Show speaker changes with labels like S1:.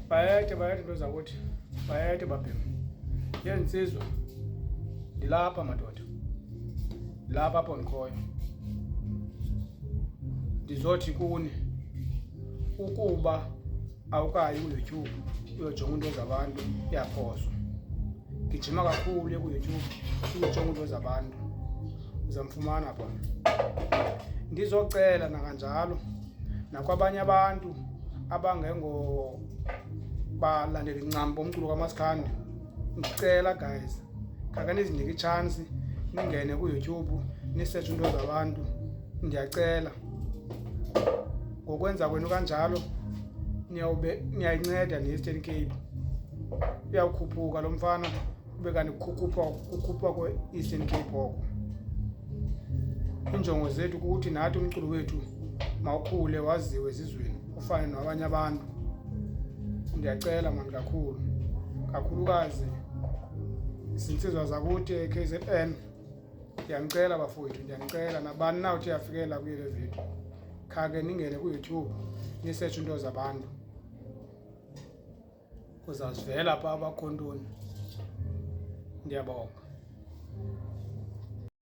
S1: bayethe into zakuthi bayethe babhemu yensizwa ndilapha madoda lapha apho ndikhoyo ndizothi kuni ukuba awukayi ku-YouTube uyojonga into zabantu iyaphoswa gijima kakhulu ku-YouTube uyojonga into zabantu uzamfumana bona ndizocela nakanjalo nakwabanye abantu abangengo balandeli ncam bomculo kaMaskandi ndicela guys khake nizinike ichance ningene ku-YouTube nisearch into zabantu ndiyacela ngokwenza kwenu kanjalo niyayinceda ne-Eastern Cape uyawukhuphuka lo mfana ube kanti kukhupha kwe-Eastern Cape oko injongo zethu kuthi nathi umculo wethu mawukhule waziwe ezizweni ufane nabanye abantu ndiyacela mani kakhulukazi izinsizwa zakuthi KZN ndiyanicela bafowethu ndiyanicela nabani na uthi yafikela kuyele video khake ningene ku-YouTube nisearch into zabantu kuzazivela pha abakhontoni ndiyabonga